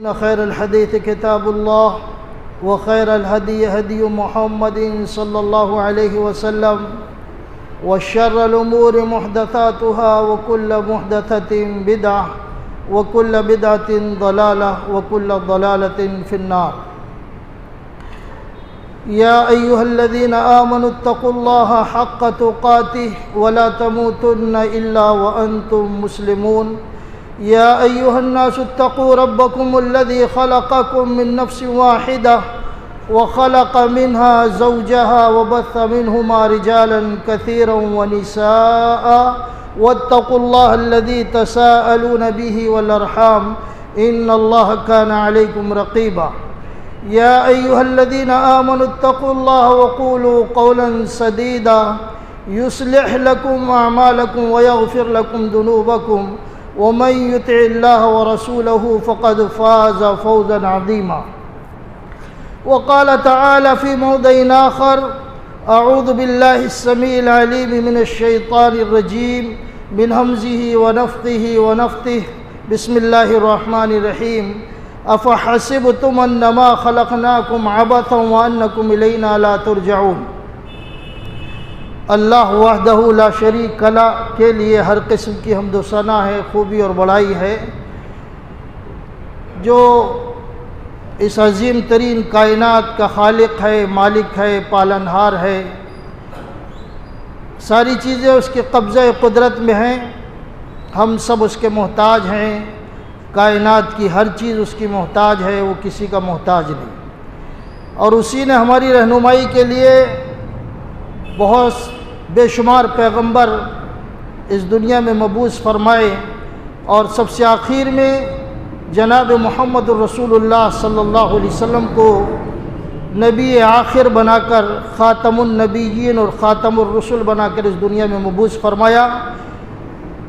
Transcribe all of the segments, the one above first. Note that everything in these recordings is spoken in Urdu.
إن خير الحديث كتاب الله وخير الهدي هدي محمد صلى الله عليه وسلم وشر الأمور محدثاتها وكل محدثة بدعة وكل بدعة ضلالة وكل ضلالة في النار. يا أيها الذين آمنوا اتقوا الله حق تقاته ولا تموتن إلا وأنتم مسلمون. يا أيها الناس اتقوا ربكم الذي خلقكم من نفس واحدة وخلق منها زوجها وبث منهما رجالا كثيرا ونساء واتقوا الله الذي تساءلون به والأرحام إن الله كان عليكم رقيبا. يا أيها الذين آمنوا اتقوا الله وقولوا قولا سديدا يصلح لكم أعمالكم ويغفر لكم ذنوبكم ومن يطع الله ورسوله فقد فاز فوزا عظيما. وقال تعالى في موضع آخر: أعوذ بالله السميع العليم من الشيطان الرجيم من همزه ونفخه ونفثه. بسم الله الرحمن الرحيم. أفحسبتم أنما خلقناكم عبثا وأنكم إلينا لا ترجعون. اللہ وحدہ لا شریک لہ کے لیے ہر قسم کی حمد و ثنا ہے، خوبی اور بڑائی ہے، جو اس عظیم ترین کائنات کا خالق ہے، مالک ہے، پالنہار ہے. ساری چیزیں اس کے قبضہ قدرت میں ہیں، ہم سب اس کے محتاج ہیں. کائنات کی ہر چیز اس کی محتاج ہے، وہ کسی کا محتاج نہیں. اور اسی نے ہماری رہنمائی کے لیے بہت بے شمار پیغمبر اس دنیا میں مبعوث فرمائے، اور سب سے آخر میں جناب محمد الرسول اللہ صلی اللہ علیہ وسلم کو نبی آخر بنا کر، خاتم النبیین اور خاتم الرسل بنا کر اس دنیا میں مبعوث فرمایا.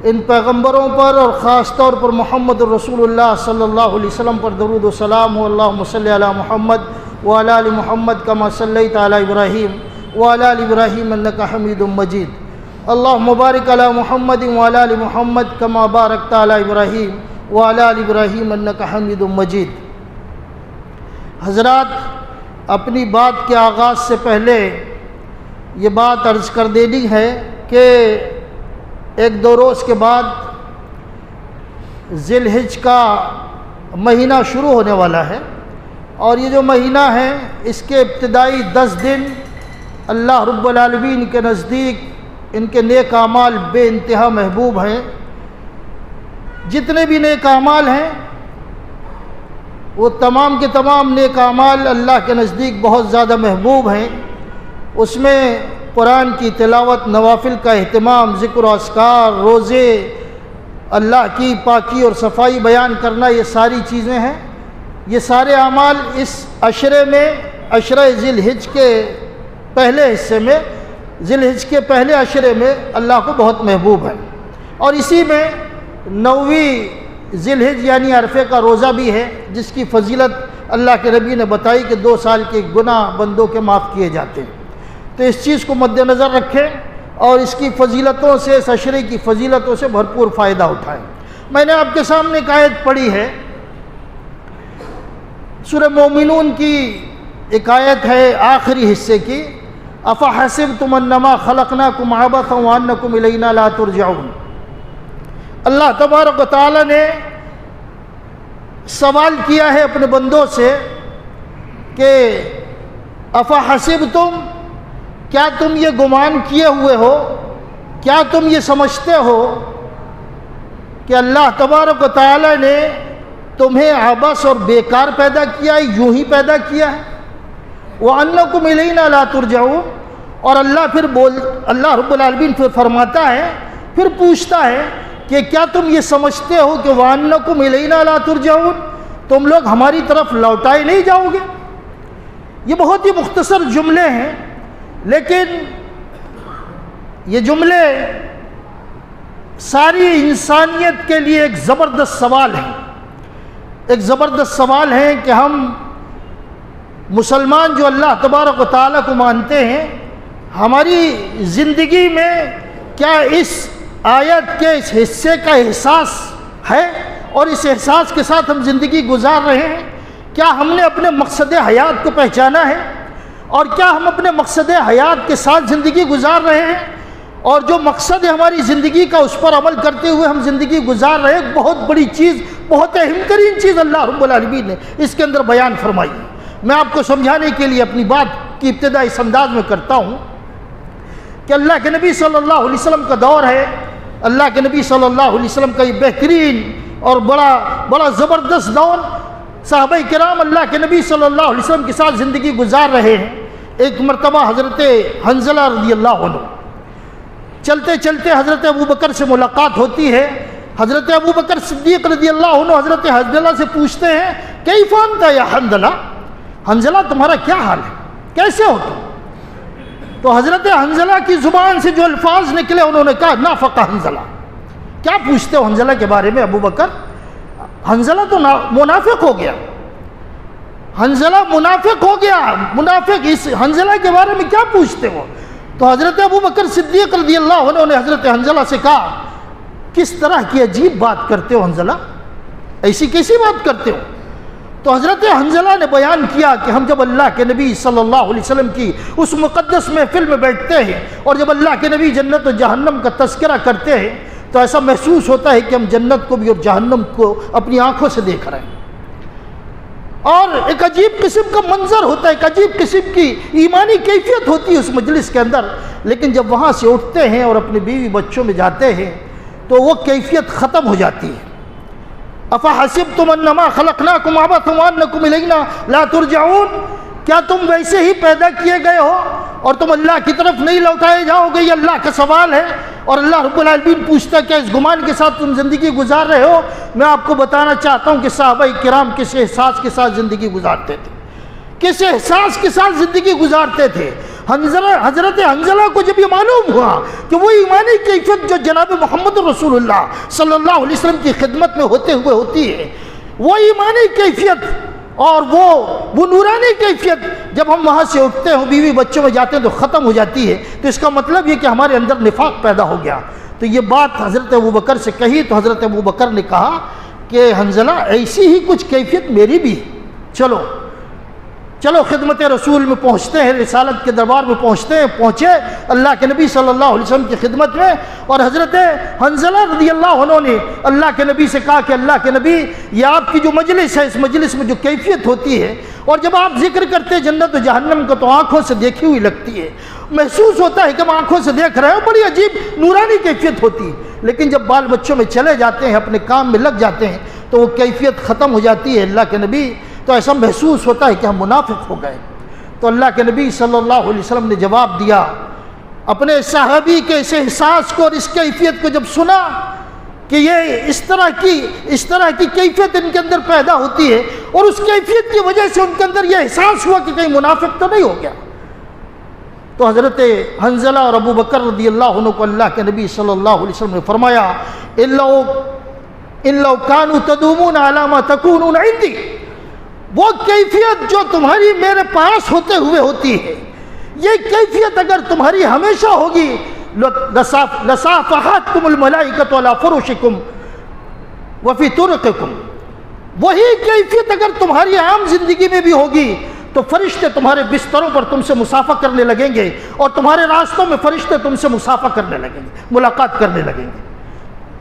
ان پیغمبروں پر اور خاص طور پر محمد الرسول اللہ صلی اللہ علیہ وسلم پر درود و سلام ہو. اللہم صلی علی محمد وعلی آل محمد کما صلیت علی ابراہیم وعلی آل ابراہیم انک حمید مجید. اللہم بارک علی محمد وعلی آل محمد کما بارکت علی ابراہیم وعلی آل ابراہیم انک حمید مجید. حضرات، اپنی بات کے آغاز سے پہلے یہ بات عرض کر دینی ہے کہ ایک دو روز کے بعد ذی الحجہ کا مہینہ شروع ہونے والا ہے، اور یہ جو مہینہ ہے اس کے ابتدائی 10 دن اللہ رب العالمین کے نزدیک ان کے نیک اعمال بے انتہا محبوب ہیں. جتنے بھی نیک اعمال ہیں وہ تمام کے تمام نیک اعمال اللہ کے نزدیک بہت زیادہ محبوب ہیں. اس میں قرآن کی تلاوت، نوافل کا اہتمام، ذکر و اذکار، روزے، اللہ کی پاکی اور صفائی بیان کرنا، یہ ساری چیزیں ہیں. یہ سارے اعمال اس عشرے میں، عشرہ ذی الحجہ کے پہلے حصے میں، ذی الحجہ کے پہلے عشرے میں اللہ کو بہت محبوب ہے. اور اسی میں 9ویں ذی الحجہ یعنی عرفے کا روزہ بھی ہے، جس کی فضیلت اللہ کے نبی نے بتائی کہ 2 سال کے گناہ بندوں کے معاف کیے جاتے ہیں. تو اس چیز کو مد نظر رکھیں اور اس کی فضیلتوں سے، اس عشرے کی فضیلتوں سے بھرپور فائدہ اٹھائیں. میں نے آپ کے سامنے ایک آیت پڑھی ہے، سورہ مومنون کی ایک آیت ہے آخری حصے کی: افحسبتم انما خلقناکم عبثا وانکم الینا لا ترجعون. اللہ تبارک و تعالی نے سوال کیا ہے اپنے بندوں سے کہ افحسبتم، کیا تم یہ گمان کیے ہوئے ہو، کیا تم یہ سمجھتے ہو کہ اللہ تبارک و تعالی نے تمہیں عبث اور بیکار پیدا کیا ہے، یوں ہی پیدا کیا ہے؟ وَأَنَّكُمْ إِلَيْنَا لَا تُرْجَعُونَ. اور اللہ رب العالمین پھر فرماتا ہے، پھر پوچھتا ہے کہ کیا تم یہ سمجھتے ہو کہ وَأَنَّكُمْ إِلَيْنَا لَا تُرْجَعُونَ، تم لوگ ہماری طرف لوٹائے نہیں جاؤ گے؟ یہ بہت ہی مختصر جملے ہیں، لیکن یہ جملے ساری انسانیت کے لیے ایک زبردست سوال ہے. ایک زبردست سوال ہے کہ ہم مسلمان جو اللہ تبارک و تعالیٰ کو مانتے ہیں، ہماری زندگی میں کیا اس آیت کے اس حصے کا احساس ہے اور اس احساس کے ساتھ ہم زندگی گزار رہے ہیں؟ کیا ہم نے اپنے مقصد حیات کو پہچانا ہے؟ اور کیا ہم اپنے مقصد حیات کے ساتھ زندگی گزار رہے ہیں؟ اور جو مقصد ہے ہماری زندگی کا، اس پر عمل کرتے ہوئے ہم زندگی گزار رہے ہیں؟ بہت بڑی چیز، بہت اہم ترین چیز اللہ رب العالمین نے اس کے اندر بیان فرمائی ہے۔ میں آپ کو سمجھانے کے لیے اپنی بات کی ابتدا اس انداز میں کرتا ہوں کہ اللہ کے نبی صلی اللہ علیہ وسلم کا دور ہے، اللہ کے نبی صلی اللہ علیہ وسلم کا یہ بہترین اور بڑا زبردست دور، صحابہ کرام اللہ کے نبی صلی اللہ علیہ وسلم کے ساتھ زندگی گزار رہے ہیں۔ ایک مرتبہ حضرت حنظلہ رضی اللہ عنہ چلتے چلتے حضرت ابو بکر سے ملاقات ہوتی ہے۔ حضرت ابو بکر صدیق رضی اللہ عنہ حضرت حنظلہ سے پوچھتے ہیں، کیف انت یا حنظلہ، حنظلہ تمہارا کیا حال ہے، کیسے ہو تم؟ تو حضرت حنظلہ کی زبان سے جو الفاظ نکلے انہوں نے کہا نافق حنظلہ۔ کیا پوچھتے ہو حنظلہ کے بارے میں ابو بکر؟ حنظلہ تو منافق ہو گیا، حنظلہ منافق ہو گیا، منافق، اس حنظلہ کے بارے میں کیا پوچھتے ہو؟ تو حضرت ابو بکر صدیق رضی اللہ عنہ نے حضرت حنظلہ سے کہا، کس طرح کی عجیب بات کرتے ہو حنظلہ، ایسی کیسی بات کرتے ہو؟ تو حضرت حنظلہ نے بیان کیا کہ ہم جب اللہ کے نبی صلی اللہ علیہ وسلم کی اس مقدس محفل میں بیٹھتے ہیں اور جب اللہ کے نبی جنت و جہنم کا تذکرہ کرتے ہیں تو ایسا محسوس ہوتا ہے کہ ہم جنت کو بھی اور جہنم کو اپنی آنکھوں سے دیکھ رہے ہیں، اور ایک عجیب قسم کا منظر ہوتا ہے، ایک عجیب قسم کی ایمانی کیفیت ہوتی ہے اس مجلس کے اندر۔ لیکن جب وہاں سے اٹھتے ہیں اور اپنے بیوی بچوں میں جاتے ہیں تو وہ کیفیت ختم ہو جاتی ہے۔ افحسبتم انما خلقناکم عبثا وانکم الینا لا ترجعون، کیا تم ویسے ہی پیدا کیے گئے ہو اور تم اللہ کی طرف نہیں لوٹائے جاؤ گے؟ یہ اللہ کا سوال ہے، اور اللہ رب العالمین پوچھتا ہے کیا اس گمان کے ساتھ تم زندگی گزار رہے ہو؟ میں آپ کو بتانا چاہتا ہوں کہ صحابہ کرام کس احساس کے ساتھ زندگی گزارتے تھے، کس احساس کے ساتھ زندگی گزارتے تھے۔ حضرت حنظلہ کو جب یہ معلوم ہوا کہ وہ ایمانی کیفیت جو جناب محمد رسول اللہ صلی اللہ علیہ وسلم کی خدمت میں ہوتے ہوئے ہوتی ہے، وہ ایمانی کیفیت اور وہ نورانی کیفیت جب ہم وہاں سے اٹھتے ہیں بیوی بچوں میں جاتے ہیں تو ختم ہو جاتی ہے، تو اس کا مطلب یہ کہ ہمارے اندر نفاق پیدا ہو گیا۔ تو یہ بات حضرت ابو بکر سے کہی تو حضرت ابو بکر نے کہا کہ حنظلہ ایسی ہی کچھ کیفیت میری بھی ہے، چلو خدمت رسول میں پہنچتے ہیں، رسالت کے دربار میں پہنچے اللہ کے نبی صلی اللہ علیہ وسلم کی خدمت میں، اور حضرت حنظلہ رضی اللہ عنہ نے اللہ کے نبی سے کہا کہ اللہ کے نبی، یہ آپ کی جو مجلس ہے، اس مجلس میں جو کیفیت ہوتی ہے، اور جب آپ ذکر کرتے جنت و جہنم کو تو آنکھوں سے دیکھی ہوئی لگتی ہے، محسوس ہوتا ہے کہ ہم آنکھوں سے دیکھ رہے ہیں، بڑی عجیب نورانی کیفیت ہوتی ہے، لیکن جب بال بچوں میں چلے جاتے ہیں، اپنے کام میں لگ جاتے ہیں تو وہ کیفیت ختم ہو جاتی ہے اللہ کے نبی، تو ایسا محسوس ہوتا ہے کہ ہم منافق ہو گئے۔ تو اللہ کے نبی صلی اللہ علیہ وسلم نے جواب دیا، اپنے صحابی کے اس احساس کو اور اس کیفیت کو جب سنا کہ یہ اس طرح کی کیفیت ان کے اندر پیدا ہوتی ہے، اور اس کیفیت کی وجہ سے ان کے اندر یہ احساس ہوا کہ کہیں منافق تو نہیں ہو گیا، تو حضرت حنظلہ اور ابو بکر رضی اللہ عنہ کو اللہ کے نبی صلی اللہ علیہ وسلم نے فرمایا، ان لو كانوا تدومون على ما تكونون عندي، وہ کیفیت جو تمہاری میرے پاس ہوتے ہوئے ہوتی ہے، یہ کیفیت اگر تمہاری ہمیشہ ہوگی، لصافحتكم الملائکۃ علی فرشکم وفی طرقکم، وہی کیفیت اگر تمہاری عام زندگی میں بھی ہوگی تو فرشتے تمہارے بستروں پر تم سے مسافہ کرنے لگیں گے، اور تمہارے راستوں میں فرشتے تم سے مسافہ کرنے لگیں گے، ملاقات کرنے لگیں گے۔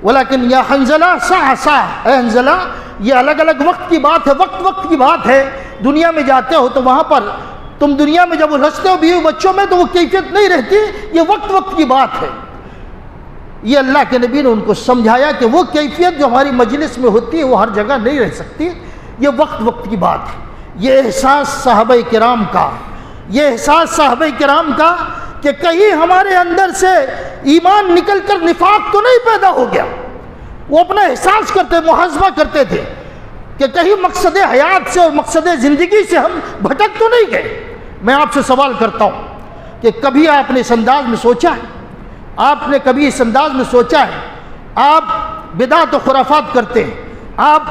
ولیکن یا حنظلہ اے حنظلہ، یہ الگ الگ وقت کی بات ہے، وقت کی بات ہے۔ دنیا میں جاتے ہو تو وہاں پر تم دنیا میں جب الجھتے ہو بیوی بچوں میں تو وہ کیفیت نہیں رہتی، یہ وقت کی بات ہے۔ یہ اللہ کے نبی نے ان کو سمجھایا کہ وہ کیفیت جو ہماری مجلس میں ہوتی ہے وہ ہر جگہ نہیں رہ سکتی، یہ وقت کی بات ہے۔ یہ احساس صحابہ کرام کا کہ کہیں ہمارے اندر سے ایمان نکل کر نفاق تو نہیں پیدا ہو گیا، وہ اپنا احساس کرتے، محاسبہ کرتے تھے کہ کہیں مقصد حیات سے اور مقصد زندگی سے ہم بھٹک تو نہیں گئے۔ میں آپ سے سوال کرتا ہوں کہ کبھی آپ نے اس انداز میں سوچا ہے؟ آپ نے کبھی اس انداز میں سوچا ہے؟ آپ بدعت و خرافات کرتے ہیں، آپ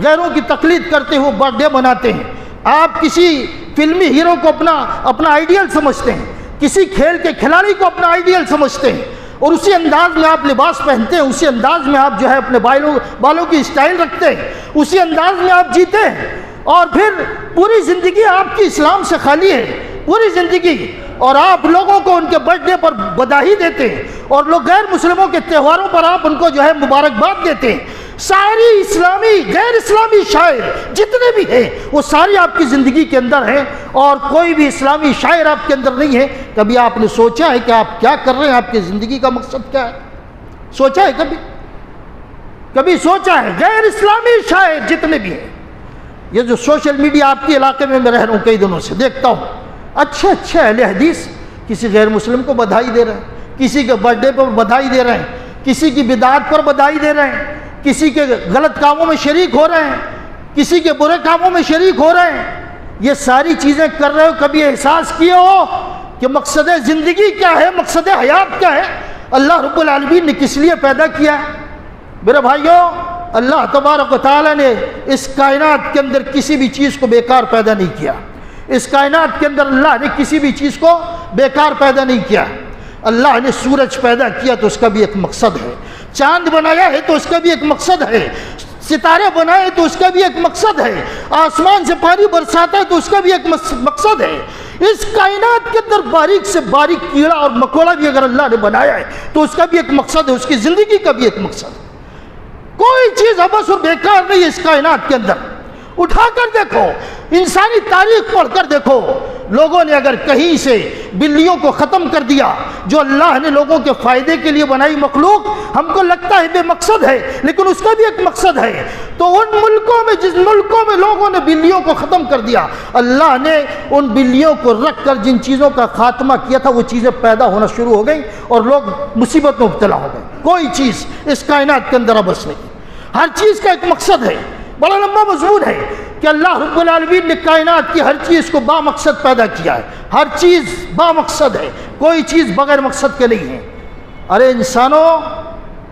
غیروں کی تقلید کرتے ہوئے برتھ ڈے مناتے ہیں، آپ کسی فلمی ہیرو کو اپنا آئیڈیل سمجھتے ہیں، کسی کھیل کے کھلاڑی کو اپنا آئیڈیل سمجھتے ہیں، اور اسی انداز میں آپ لباس پہنتے ہیں، اسی انداز میں آپ جو ہے اپنے بالوں کی اسٹائل رکھتے ہیں، اسی انداز میں آپ جیتے ہیں، اور پھر پوری زندگی آپ کی اسلام سے خالی ہے، پوری زندگی، اور آپ لوگوں کو ان کے برتھ ڈے پر بدائی دیتے ہیں، اور لوگ غیر مسلموں کے تہواروں پر آپ ان کو جو ہے مبارکباد دیتے ہیں۔ ساری اسلامی غیر اسلامی شاعر جتنے بھی ہیں وہ ساری آپ کی زندگی کے اندر ہیں، اور کوئی بھی اسلامی شاعر آپ کے اندر نہیں ہے۔ کبھی آپ نے سوچا ہے کہ آپ کیا کر رہے ہیں، آپ کی زندگی کا مقصد کیا ہے؟ سوچا ہے کبھی سوچا ہے؟ غیر اسلامی شاعر جتنے بھی ہیں، یہ جو سوشل میڈیا آپ کے علاقے میں رہ رہا ہوں کئی دنوں سے دیکھتا ہوں، اچھے اہل حدیث کسی غیر مسلم کو بدھائی دے رہے ہیں، کسی کے برتھ ڈے پر بدھائی دے رہے ہیں، کسی کی بدعات پر بدھائی دے رہے ہیں، کسی کے غلط کاموں میں شریک ہو رہے ہیں، کسی کے برے کاموں میں شریک ہو رہے ہیں۔ یہ ساری چیزیں کر رہے ہو، کبھی احساس کیے ہو کہ مقصد زندگی کیا ہے، مقصد حیات کیا ہے؟ اللہ رب العالمین نے کس لیے پیدا کیا ہے؟ میرے بھائیوں، اللہ تبارک و تعالیٰ نے اس کائنات کے اندر کسی بھی چیز کو بیکار پیدا نہیں کیا۔ اس کائنات کے اندر اللہ نے کسی بھی چیز کو بیکار پیدا نہیں کیا۔ اللہ نے سورج پیدا کیا تو اس کا بھی ایک مقصد ہے، چاند بنایا ہے تو اس کا بھی ایک مقصد ہے، ستارے بنائے تو اس کا بھی ایک مقصد ہے، آسمان سے پانی برساتا ہے تو اس کا بھی ایک مقصد ہے۔ اس کائنات کے اندر باریک سے باریک کیڑا اور مکوڑا بھی اگر اللہ نے بنایا ہے تو اس کا بھی ایک مقصد ہے، اس کی زندگی کا بھی ایک مقصد ہے۔ کوئی چیز ابس اور بیکار نہیں ہے اس کائنات کے اندر۔ اٹھا کر دیکھو، انسانی تاریخ پڑھ کر دیکھو، لوگوں نے اگر کہیں سے بلیوں کو ختم کر دیا جو اللہ نے لوگوں کے فائدے کے لیے بنائی مخلوق، ہم کو لگتا ہے بے مقصد ہے، لیکن اس کا بھی ایک مقصد ہے۔ تو ان ملکوں میں جس ملکوں میں لوگوں نے بلیوں کو ختم کر دیا، اللہ نے ان بلیوں کو رکھ کر جن چیزوں کا خاتمہ کیا تھا وہ چیزیں پیدا ہونا شروع ہو گئیں اور لوگ مصیبت میں مبتلا ہو گئے۔ کوئی چیز اس کائنات کے اندر ابس نہیں، ہر چیز کا ایک مقصد ہے، بڑا لمبا مضمون ہے کہ اللہ رب العالمین نے کائنات کی ہر چیز کو با مقصد پیدا کیا ہے، ہر چیز با مقصد ہے، کوئی چیز بغیر مقصد کے نہیں ہے۔ ارے انسانوں،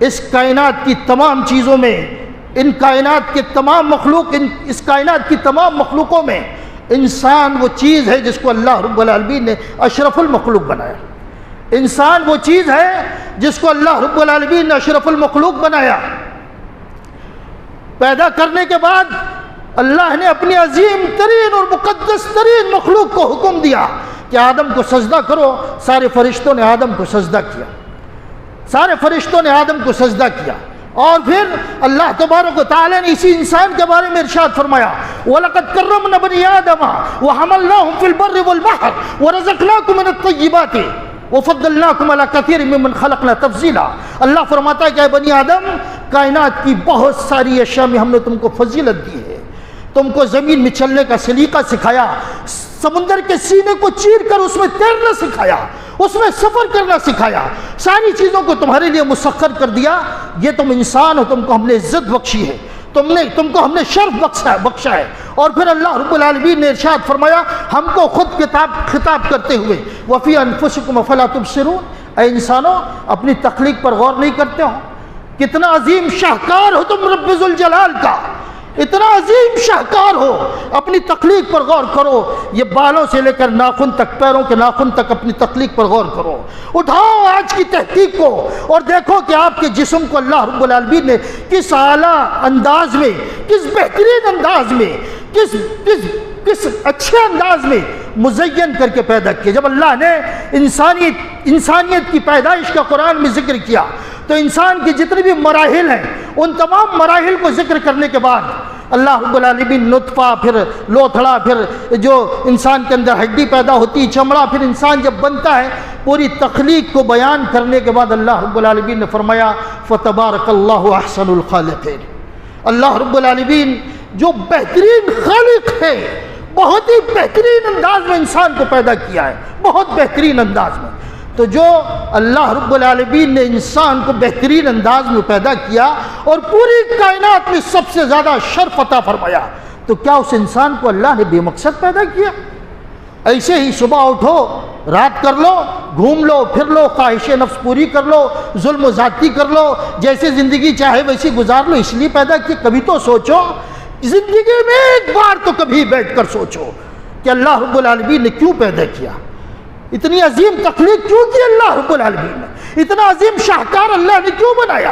اس کائنات کی تمام چیزوں میں، ان کائنات کے تمام مخلوق، اس کائنات کی تمام مخلوقوں میں انسان وہ چیز ہے جس کو اللہ رب العالمین نے اشرف المخلوق بنایا۔ انسان وہ چیز ہے جس کو اللہ رب العالمین نے اشرف المخلوق بنایا۔ پیدا کرنے کے بعد اللہ نے اپنی عظیم ترین اور مقدس ترین مخلوق کو حکم دیا کہ آدم کو سجدہ کرو۔ سارے فرشتوں نے آدم کو سجدہ کیا، سارے فرشتوں نے آدم کو سجدہ کیا۔ اور پھر اللہ تبارک و تعالی نے اسی انسان کے بارے میں ارشاد فرمایا، وَلَقَدْ كَرَّمْنَا بَنِي آدَمَ وَحَمَلْنَاهُمْ فِي الْبَرِّ وَالْبَحْرِ وَرَزَقْنَاكُم مِّنَ الطَّيِّبَاتِ وَفَضَّلْنَاكُمْ عَلَىٰ كَثِيرٍ مِّمَّنْ خَلَقْنَا تَفْضِيلًا۔ اللہ فرماتا ہے کہ اے بنی آدم، کائنات کی بہت ساری اشیاء میں ہم نے تم کو فضیلت دی ہے، تم کو زمین میں چلنے کا سلیقہ سکھایا، سمندر کے سینے کو چیر کر اس میں تیرنا سکھایا، اس میں سفر کرنا سکھایا، ساری چیزوں کو تمہارے لیے مسخر کر دیا۔ یہ تم انسان ہو، تم کو ہم نے عزت بخشی ہے، تم کو ہم نے شرف بخشا ہے۔ اور پھر اللہ رب العالمین نے ارشاد فرمایا ہم کو خود خطاب کرتے ہوئے، وَفِي أَنفُسِكُمْ أَفَلَا تُبْصِرُونَ، اے انسانوں اپنی تخلیق پر غور نہیں کرتے ہو؟ کتنا عظیم شاہکار ہو تم رب ذوالجلال کا، اتنا عظیم شاہکار ہو، اپنی تخلیق پر غور کرو۔ یہ بالوں سے لے کر ناخن تک، پیروں کے ناخن تک اپنی تخلیق پر غور کرو۔ اٹھاؤ آج کی تحقیق کو اور دیکھو کہ آپ کے جسم کو اللہ رب العالمین نے کس اعلیٰ انداز میں، کس بہترین انداز میں، کس اچھے انداز میں مزین کر کے پیدا کیا۔ جب اللہ نے انسانیت کی پیدائش کا قرآن میں ذکر کیا تو انسان کی جتنی بھی مراحل ہیں ان تمام مراحل کو ذکر کرنے کے بعد اللہ رب العالمین نطفہ، پھر لوتھڑا، پھر جو انسان کے اندر ہڈی پیدا ہوتی، چمڑا، پھر انسان جب بنتا ہے، پوری تخلیق کو بیان کرنے کے بعد اللہ رب العالمین نے فرمایا فَتَبَارَكَ اللَّهُ أَحْسَنُ الْخَالِقِينَ۔ اللہ رب العالمین جو بہترین خالق ہے، بہت ہی بہترین انداز میں انسان کو پیدا کیا ہے، بہت بہترین انداز میں۔ تو جو اللہ رب العالمین نے انسان کو بہترین انداز میں پیدا کیا اور پوری کائنات میں سب سے زیادہ شرف عطا فرمایا، تو کیا اس انسان کو اللہ نے بے مقصد پیدا کیا؟ ایسے ہی صبح اٹھو، رات کر لو، گھوم لو، پھر لو، خواہش نفس پوری کر لو، ظلم و زیادتی کر لو، جیسے زندگی چاہے ویسی گزار لو، اس لیے پیدا کیا؟ کبھی تو سوچو، زندگی میں ایک بار تو کبھی بیٹھ کر سوچو کہ اللہ رب العالمین نے کیوں پیدا کیا؟ اتنی عظیم تخلیق کیوں کی اللہ رب العالمین نے؟ اتنا عظیم شاہکار اللہ نے کیوں بنایا؟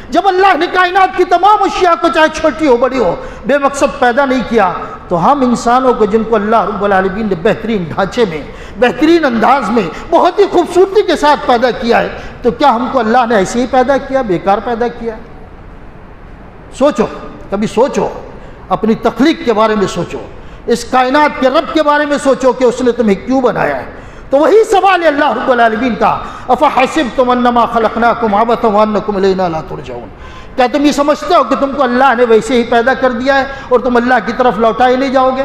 جب اللہ نے کائنات کی تمام اشیاء کو چاہے چھوٹی ہو بڑی ہو بے مقصد پیدا نہیں کیا، تو ہم انسانوں کو جن کو اللہ رب العالمین نے بہترین ڈھانچے میں، بہترین انداز میں، بہت ہی خوبصورتی کے ساتھ پیدا کیا ہے، تو کیا ہم کو اللہ نے ایسے ہی پیدا کیا، بیکار پیدا کیا؟ سوچو، کبھی سوچو، اپنی تخلیق کے بارے میں سوچو، اس کائنات کے رب کے بارے میں سوچو کہ اس نے تمہیں کیوں بنایا ہے۔ تو وہی سوال ہے اللہ رب العالمین کا، افحسبتم انما خلقناکم عبثا وانکم الینا لا ترجعون، کیا تم یہ سمجھتے ہو کہ تم کو اللہ نے ویسے ہی پیدا کر دیا ہے اور تم اللہ کی طرف لوٹائے نہیں جاؤ گے؟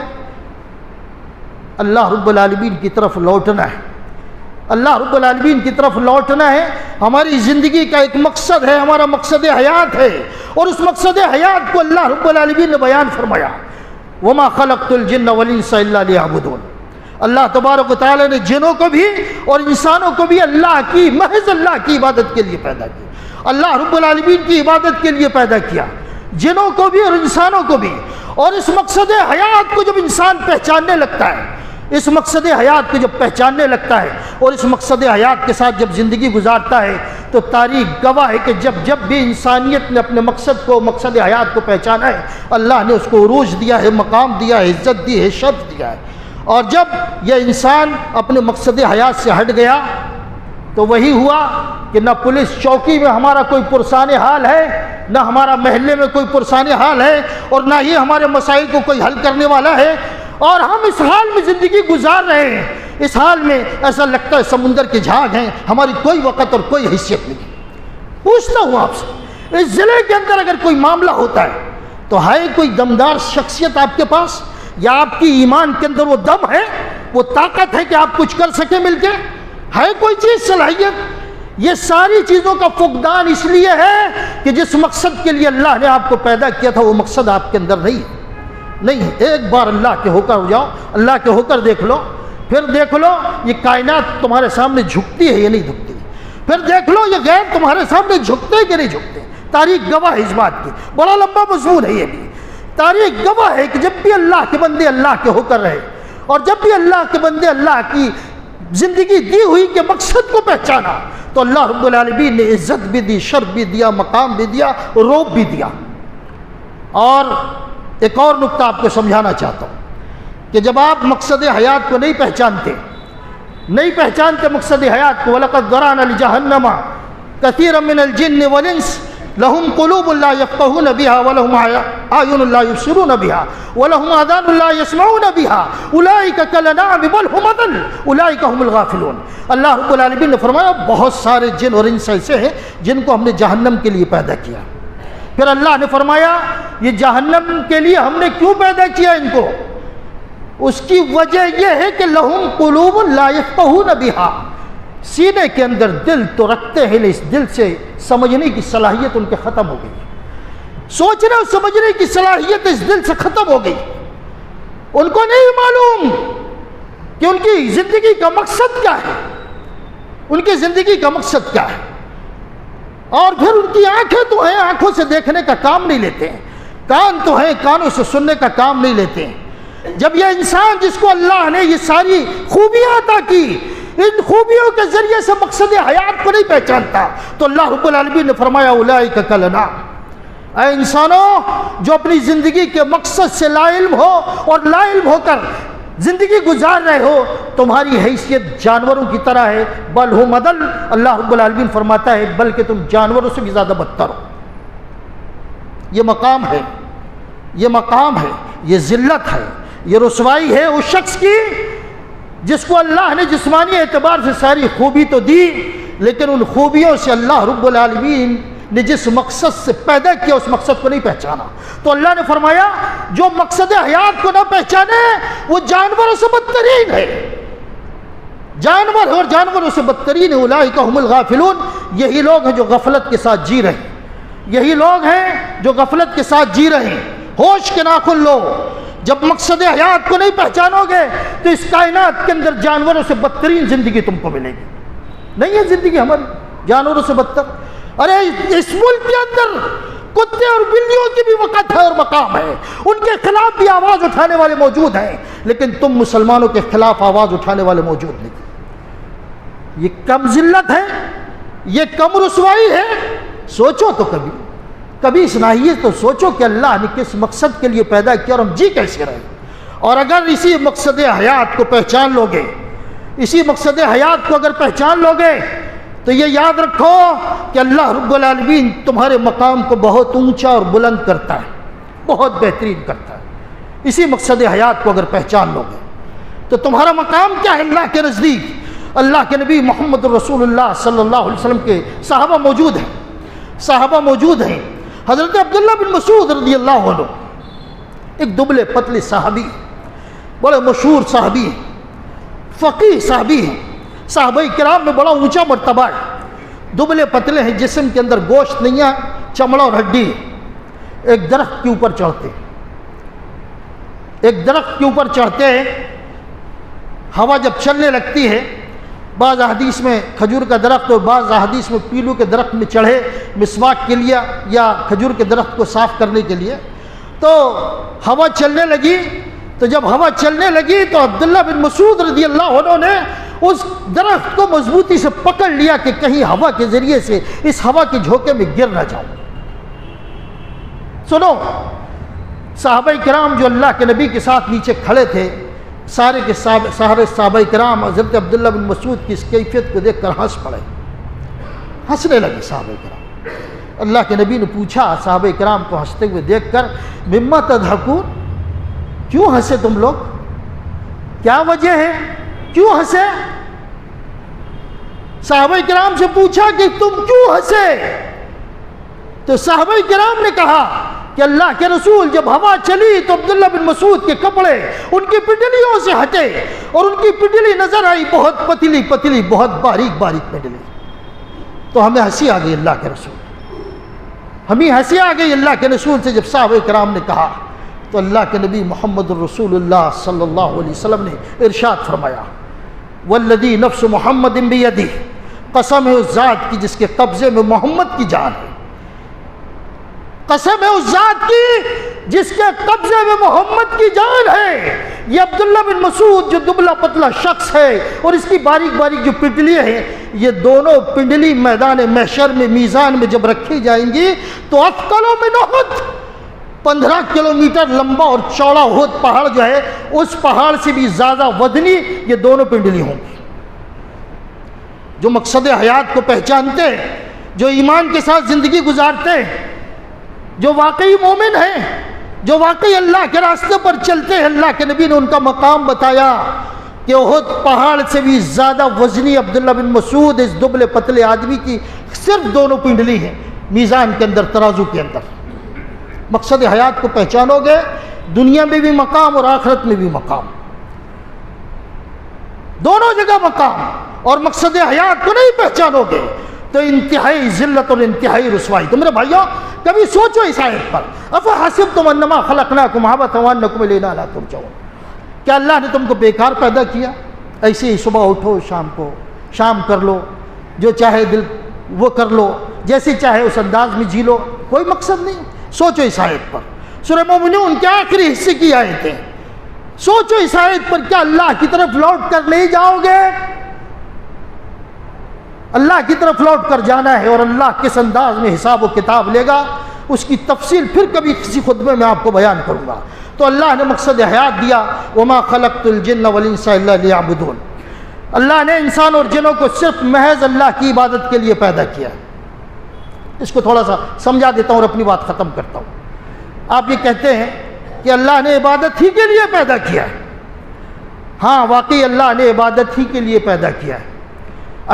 اللہ رب العالمین کی طرف لوٹنا ہے، اللہ رب العالمین کی طرف لوٹنا ہے۔ ہماری زندگی کا ایک مقصد ہے، ہمارا مقصد حیات ہے، اور اس مقصد حیات کو اللہ رب العالمین نے بیان فرمایا، وما خلقت الجن والانس الا لیعبدون۔ اللہ تبارک و تعالی نے جنوں کو بھی اور انسانوں کو بھی اللہ کی، محض اللہ کی عبادت کے لیے پیدا کیا، اللہ رب العالمین کی عبادت کے لیے پیدا کیا، جنوں کو بھی اور انسانوں کو بھی۔ اور اس مقصد حیات کو جب انسان پہچاننے لگتا ہے، اس مقصد حیات کو جب پہچاننے لگتا ہے اور اس مقصد حیات کے ساتھ جب زندگی گزارتا ہے، تو تاریخ گواہ ہے کہ جب بھی انسانیت نے اپنے مقصد کو، مقصد حیات کو پہچانا ہے، اللہ نے اس کو عروج دیا ہے، مقام دیا ہے، عزت دی ہے، شرف دیا ہے۔ اور جب یہ انسان اپنے مقصد حیات سے ہٹ گیا تو وہی ہوا کہ نہ پولیس چوکی میں ہمارا کوئی پرسان حال ہے، نہ ہمارا محلے میں کوئی پرسان حال ہے، اور نہ ہی ہمارے مسائل کو کوئی حل کرنے والا ہے، اور ہم اس حال میں زندگی گزار رہے ہیں۔ اس حال میں ایسا لگتا ہے سمندر کے جھاگ ہیں، ہماری کوئی وقت اور کوئی حیثیت نہیں۔ پوچھتا ہوں آپ سے، اس ضلع کے اندر اگر کوئی معاملہ ہوتا ہے تو ہے کوئی دمدار شخصیت آپ کے پاس، یا آپ کی ایمان کے اندر وہ دم ہے، وہ طاقت ہے کہ آپ کچھ کر سکیں مل کے؟ ہے کوئی چیز، صلاحیت؟ یہ ساری چیزوں کا فقدان اس لیے ہے کہ جس مقصد کے لیے اللہ نے آپ کو پیدا کیا تھا وہ مقصد آپ کے اندر نہیں۔ ایک بار اللہ کے ہو کر ہو جاؤ، اللہ کے ہو کر دیکھ لو، پھر دیکھ لو یہ کائنات تمہارے سامنے جھکتی ہے یا نہیں جھکتی، پھر دیکھ لو یہ غیب تمہارے سامنے جھکتے ہے کہ نہیں جھکتے۔ تاریخ گواہ ہے اس بات کی، بڑا لمبا مضمون ہے یہ بھی۔ تاریخ گواہ ہے کہ جب بھی اللہ کے بندے اللہ کے ہو کر رہے، اور جب بھی اللہ کے بندے اللہ کی زندگی دی ہوئی کے مقصد کو پہچانا، تو اللہ رب العالمین نے عزت بھی دی، شرف بھی دیا، مقام بھی دیا، روب بھی دیا۔ اور ایک اور نقطہ آپ کو سمجھانا چاہتا ہوں کہ جب آپ مقصد حیات کو نہیں پہچانتے مقصد حیات کو، وَلَقَدْ ذَرَأْنَا لِجَهَنَّمَ كَثِيرًا مِنَ الْجِنِّ وَالْإِنسِ لهم قلوب لا يفقهون بها ولهم اعين لا يبصرون بها ولهم اذان لا يسمعون بها اولئك كالانعام بل هم اضل اولئك هم الغافلون۔ اللہ رب العالمین نے فرمایا بہت سارے جن اور انس ایسے ہیں جن کو ہم نے جہنم کے لیے پیدا کیا۔ پھر اللہ نے فرمایا یہ جہنم کے لیے ہم نے کیوں پیدا کیا ان کو؟ اس کی وجہ یہ ہے کہ لهم قلوب لا يفقهون بها، سینے کے اندر دل تو رکھتے ہیں، اس دل سے سمجھنے کی صلاحیت ان کے ختم ہو گئی، سوچنے اور سمجھنے کی صلاحیت اس دل سے ختم ہو گئی۔ ان کو نہیں معلوم کہ ان کی زندگی کا مقصد کیا ہے، ان کی زندگی کا مقصد کیا ہے۔ اور پھر ان کی آنکھیں تو ہیں، آنکھوں سے دیکھنے کا کام نہیں لیتے ہیں، کان تو ہیں، کانوں سے سننے کا کام نہیں لیتے ہیں۔ جب یہ انسان جس کو اللہ نے یہ ساری خوبیاں عطا کی، ان خوبیوں کے ذریعے سے مقصد حیات کو نہیں پہچانتا، تو اللہ رب العالمین نے فرمایا اولئک کالانعام، اے انسانوں جو اپنی زندگی کے مقصد سے لا علم ہو اور لا علم ہو کر زندگی گزار رہے ہو، تمہاری حیثیت جانوروں کی طرح ہے، بل ہم اضل، اللہ رب العالمین فرماتا ہے بلکہ تم جانوروں سے بھی زیادہ بدتر ہو۔ یہ مقام ہے، یہ مقام ہے، یہ ذلت ہے، یہ رسوائی ہے اس شخص کی جس کو اللہ نے جسمانی اعتبار سے ساری خوبی تو دی، لیکن ان خوبیوں سے اللہ رب العالمین نے جس مقصد سے پیدا کیا اس مقصد کو نہیں پہچانا۔ تو اللہ نے فرمایا جو مقصد حیات کو نہ پہچانے وہ جانوروں سے بدترین ہے، جانور اور جانوروں سے بدترین ہے۔ اولئک هم الغافلون، یہی لوگ ہیں جو غفلت کے ساتھ جی رہے ہیں، یہی لوگ ہیں جو غفلت کے ساتھ جی رہے ہیں۔ ہوش کے ناخن لو، جب مقصد حیات کو نہیں پہچانو گے تو اس کائنات کے اندر جانوروں سے بدترین زندگی تم کو ملے گی۔ نہیں ہے زندگی ہماری جانوروں سے بدتر؟ ارے اس ملک کے اندر کتے اور بلیوں کی بھی وقت ہے اور مقام ہے، ان کے خلاف بھی آواز اٹھانے والے موجود ہیں، لیکن تم مسلمانوں کے خلاف آواز اٹھانے والے موجود نہیں۔ یہ کم ذلت ہے، یہ کم رسوائی ہے؟ سوچو تو کبھی اس ناحیے تو سوچو کہ اللہ نے کس مقصد کے لیے پیدا کیا اور ہم جی کیسے رہے۔ اور اگر اسی مقصد حیات کو پہچان لو گے، اسی مقصد حیات کو اگر پہچان لو گے تو یہ یاد رکھو کہ اللہ رب العالمین تمہارے مقام کو بہت اونچا اور بلند کرتا ہے، بہت بہترین کرتا ہے۔ اسی مقصد حیات کو اگر پہچان لو گے تو تمہارا مقام کیا ہے اللہ کے نزدیک؟ اللہ کے نبی محمد رسول اللہ صلی اللہ علیہ وسلم کے صحابہ موجود ہیں۔ حضرت عبداللہ بن مسعود رضی اللہ عنہ ایک دبلے پتلے صحابی، بڑے مشہور صحابی ہیں، فقیہ صحابی ہیں، صحابہ کرام میں بڑا اونچا مرتبہ ہے۔ دبلے پتلے ہیں، جسم کے اندر گوشت نہیں ہے، چمڑا اور ہڈی۔ ایک درخت کے اوپر چڑھتے ہیں، ہوا جب چلنے لگتی ہے، بعض احادیث میں کھجور کا درخت اور بعض احادیث میں پیلو کے درخت میں چڑھے مسواک کے لیے یا کھجور کے درخت کو صاف کرنے کے لیے، تو ہوا چلنے لگی۔ تو جب ہوا چلنے لگی تو عبداللہ بن مسعود رضی اللہ عنہ نے اس درخت کو مضبوطی سے پکڑ لیا کہ کہیں ہوا کے ذریعے سے اس ہوا کے جھونکے میں گر نہ جاؤں۔ سنو، صحابہ کرام جو اللہ کے نبی کے ساتھ نیچے کھڑے تھے، سارے صحابہ کرام حضرت عبداللہ بن مسعود کی اس کیفیت کو دیکھ کر ہنسنے لگے۔ صحابہ کرام، اللہ کے نبی نے پوچھا صحابہ کرام کو ہنستے ہوئے دیکھ کر، مما تضحکون، کیوں ہنسے تم لوگ؟ کیا وجہ ہے؟ کیوں ہنسے؟ صحابہ کرام سے پوچھا کہ تم کیوں ہنسے؟ تو صحابہ کرام نے کہا کہ اللہ کے رسول جب ہوا چلی تو عبداللہ بن مسعود کے کپڑے ان کی پنڈلیوں سے ہٹے اور ان کی پنڈلی نظر آئی بہت پتلی، بہت باریک پنڈلی۔ تو ہمیں ہنسی آ گئی اللہ کے اللہ کے رسول سے جب صحابہ کرام نے کہا، تو اللہ کے نبی محمد الرسول اللہ صلی اللہ علیہ وسلم نے ارشاد فرمایا، والذی نفس محمد بیدہ، قسم ہے اس ذات کی جس کے قبضے میں محمد کی جان ہے، قسم ہے اس ذات کی جس کے قبضے میں محمد کی جان ہے۔ یہ عبداللہ بن مسعود جو دبلا پتلا شخص ہے اور اس کی باریک جو پنڈلی ہے، یہ دونوں پنڈلی میدان محشر میں میزان میں جب رکھی جائیں گی تو اثقل من احد، 15 کلومیٹر لمبا اور چوڑا احد پہاڑ جو ہے، اس پہاڑ سے بھی زیادہ وزنی یہ دونوں پنڈلی ہوں گی۔ جو مقصد حیات کو پہچانتے ہیں، جو ایمان کے ساتھ زندگی گزارتے ہیں، جو واقعی مومن ہیں، جو واقعی اللہ کے راستے پر چلتے ہیں، اللہ کے نبی نے ان کا مقام بتایا کہ احد پہاڑ سے بھی زیادہ وزنی عبداللہ بن مسعود اس دبلے پتلے آدمی کی صرف دونوں پنڈلی ہیں میزان کے اندر، ترازو کے اندر۔ مقصد حیات کو پہچانو گے، دنیا میں بھی مقام اور آخرت میں بھی مقام، دونوں جگہ مقام۔ اور مقصد حیات کو نہیں پہچانو گے تو انتہائی ذلت اور انتہائی رسوائی۔ تو میرے بھائیوں، کبھی سوچو اس آیت پر، افحسبتم انما خلقناکم عبثا وانکم الینا لا ترجعون، کیا اللہ نے تم کو بیکار پیدا کیا؟ ایسے ہی صبح اٹھو، شام کر لو، جو چاہے دل وہ کر لو، جیسے چاہے اس انداز میں جی لو، کوئی مقصد نہیں۔ سوچو اس آیت پر، سورہ مومنون کے آخری حصے کی آیتیں، سوچو اس آیت پر، کیا اللہ کی طرف لوٹ کر نہیں جاؤ گے؟ اللہ کی طرف لوٹ کر جانا ہے، اور اللہ کس انداز میں حساب و کتاب لے گا اس کی تفصیل پھر کبھی کسی خطبے میں آپ کو بیان کروں گا۔ تو اللہ نے مقصد حیات دیا، وما خلقت الجن والانس الا لیعبدون، اللہ نے انسان اور جنوں کو صرف محض اللہ کی عبادت کے لیے پیدا کیا۔ اس کو تھوڑا سا سمجھا دیتا ہوں اور اپنی بات ختم کرتا ہوں۔ آپ یہ کہتے ہیں کہ اللہ نے عبادت ہی کے لیے پیدا کیا ہے۔ ہاں، واقعی اللہ نے عبادت ہی کے لیے پیدا کیا ہے۔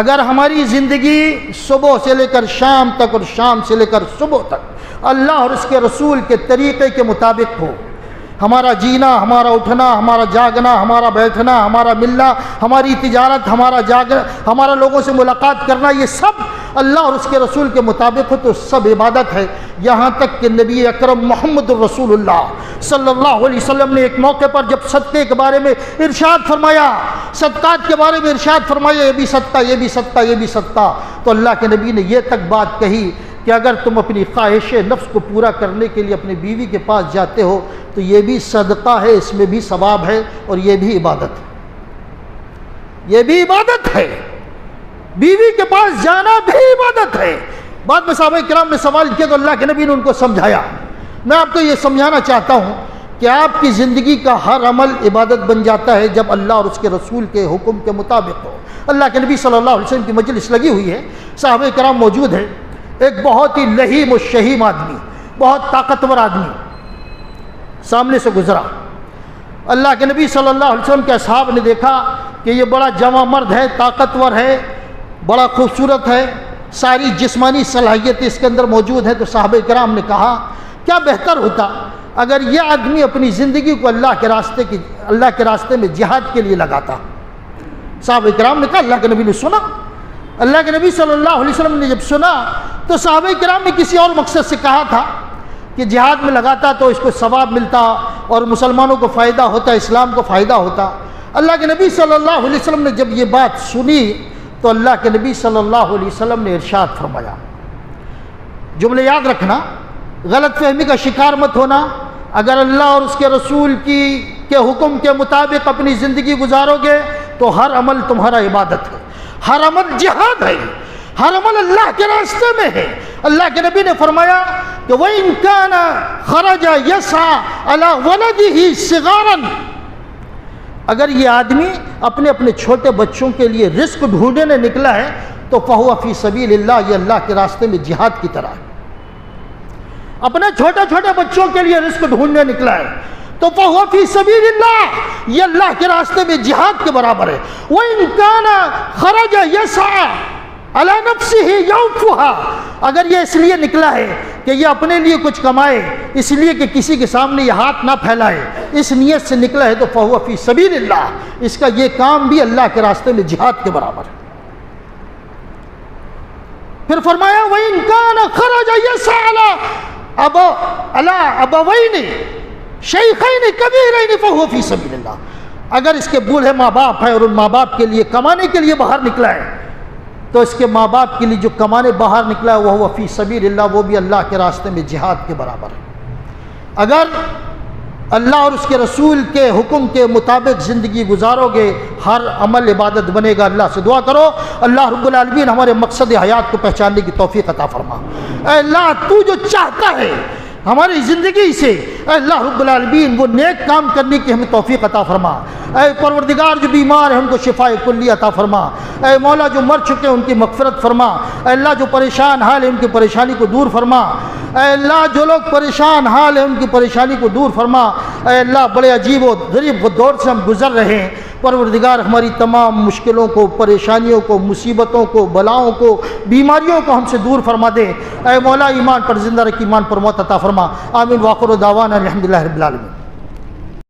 اگر ہماری زندگی صبح سے لے کر شام تک اور شام سے لے کر صبح تک اللہ اور اس کے رسول کے طریقے کے مطابق ہو، ہمارا جینا، ہمارا اٹھنا، ہمارا جاگنا، ہمارا بیٹھنا، ہمارا ملنا، ہماری تجارت، ہمارا جاگنا، ہمارا لوگوں سے ملاقات کرنا، یہ سب اللہ اور اس کے رسول کے مطابق ہو تو سب عبادت ہے۔ یہاں تک کہ نبی اکرم محمد الرسول اللہ صلی اللہ علیہ وسلم نے ایک موقع پر جب صدقے کے بارے میں ارشاد فرمایا، صدقات کے بارے میں ارشاد فرمایا، یہ بھی صدقہ، یہ بھی صدقہ، یہ بھی صدقہ، تو اللہ کے نبی نے یہ تک بات کہی کہ اگر تم اپنی خواہش نفس کو پورا کرنے کے لیے اپنی بیوی کے پاس جاتے ہو تو یہ بھی صدقہ ہے، اس میں بھی ثواب ہے، اور یہ بھی عبادت ہے، یہ بھی عبادت ہے۔ بیوی کے پاس جانا بھی عبادت ہے۔ بعد میں صحابہ کرام نے سوال کیا تو اللہ کے نبی نے ان کو سمجھایا۔ میں آپ کو یہ سمجھانا چاہتا ہوں کہ آپ کی زندگی کا ہر عمل عبادت بن جاتا ہے جب اللہ اور اس کے رسول کے حکم کے مطابق ہو۔ اللہ کے نبی صلی اللہ علیہ وسلم کی مجلس لگی ہوئی ہے، صحابہ کرام موجود ہیں، ایک بہت ہی لہیم و شہیم آدمی، بہت طاقتور آدمی سامنے سے گزرا۔ اللہ کے نبی صلی اللہ علیہ وسلم کے اصحاب نے دیکھا کہ یہ بڑا جوان مرد ہے، طاقتور ہے، بڑا خوبصورت ہے، ساری جسمانی صلاحیتیں اس کے اندر موجود ہیں، تو صحابہ کرام نے کہا کیا بہتر ہوتا اگر یہ آدمی اپنی زندگی کو اللہ کے راستے میں جہاد کے لیے لگاتا۔ صحابہ کرام نے کہا، اللہ کے نبی نے سنا۔ اللہ کے نبی صلی اللہ علیہ وسلم نے جب سنا تو صحابہ کرام نے کسی اور مقصد سے کہا تھا کہ جہاد میں لگاتا تو اس کو ثواب ملتا اور مسلمانوں کو فائدہ ہوتا، اسلام کو فائدہ ہوتا۔ اللہ کے نبی صلی اللہ علیہ وسلم نے جب یہ بات سنی تو اللہ کے نبی صلی اللہ علیہ وسلم نے ارشاد فرمایا، جملے یاد رکھنا، غلط فہمی کا شکار مت ہونا۔ اگر اللہ اور اس کے رسول کے حکم کے مطابق اپنی زندگی گزارو گے تو ہر عمل تمہارا عبادت ہے، ہر عمل جہاد ہے، ہر عمل اللہ کے راستے میں ہے۔ اللہ کے نبی نے فرمایا کہ وَإِن كَانَ خَرَجَ يَسْعَى عَلَى وَلَدِهِ صِغَارًا، اگر یہ آدمی اپنے چھوٹے بچوں کے لیے رزق ڈھونڈنے نکلا ہے تو فَهُوَ فِي سَبِيلِ اللَّهِ، یہ اللہ کے راستے میں جہاد کی طرح ہے۔ اپنے چھوٹے بچوں کے لیے رزق ڈھونڈنے نکلا ہے تو فَهُوَ فِي سَبِيلِ اللَّهِ، یہ اللہ کے راستے میں جہاد کے برابر ہے۔ وَإِن كَانَ خَرَجَ يَسْعَى عَلَى نَفْسِهِ يَوْفُهَا، اگر یہ اس لیے نکلا ہے کہ یہ اپنے لیے کچھ کمائے، اس لیے کہ کسی کے سامنے یہ ہاتھ نہ پھیلائے، اس نیت سے نکلا ہے تو فَهُوَ فِي سَبِيلِ اللَّهِ، اس کا یہ کام بھی اللہ کے راستے میں جہاد کے برابر ہے۔ پھر فرمایا وَإِن كَانَ خَرَجَ يَسْعَى عَلَى أَبَوَيْنِ شَيْخَيْنِ كَبِيرَيْنِ فَهُوَ فِي سَبِيلِ اللَّهِ، اگر اس کے بوڑھے ماں باپ ہیں اور ان ماں باپ کے لیے کمانے کے لیے باہر نکلا ہے تو اس کے ماں باپ کے لیے جو کمانے باہر نکلا ہے وہ فی سبیل اللہ، وہ بھی اللہ کے راستے میں جہاد کے برابر ہے۔ اگر اللہ اور اس کے رسول کے حکم کے مطابق زندگی گزارو گے ہر عمل عبادت بنے گا۔ اللہ سے دعا کرو اللہ رب العالمین ہمارے مقصد حیات کو پہچاننے کی توفیق عطا فرما۔ اے اللہ تو جو چاہتا ہے ہماری زندگی سے، اے اللہ رب العالمین وہ نیک کام کرنے کی ہمیں توفیق عطا فرما۔ اے پروردگار جو بیمار ہیں ان کو شفاء کلی عطا فرما۔ اے مولا جو مر چکے ہیں ان کی مغفرت فرما۔ اے اللہ جو پریشان حال ہیں ان کی پریشانی کو دور فرما۔ اے اللہ جو لوگ پریشان حال ہیں ان کی پریشانی کو دور فرما۔ اے اللہ بڑے عجیب و غریب دور سے ہم گزر رہے ہیں، پروردگار ہماری تمام مشکلوں کو، پریشانیوں کو، مصیبتوں کو، بلاؤں کو، بیماریوں کو ہم سے دور فرما دے۔ اے مولا ایمان پر زندہ رکھ، ایمان پر موت عطا فرما۔ آمین۔ وآخر دعوانا الحمدللہ رب العالمین۔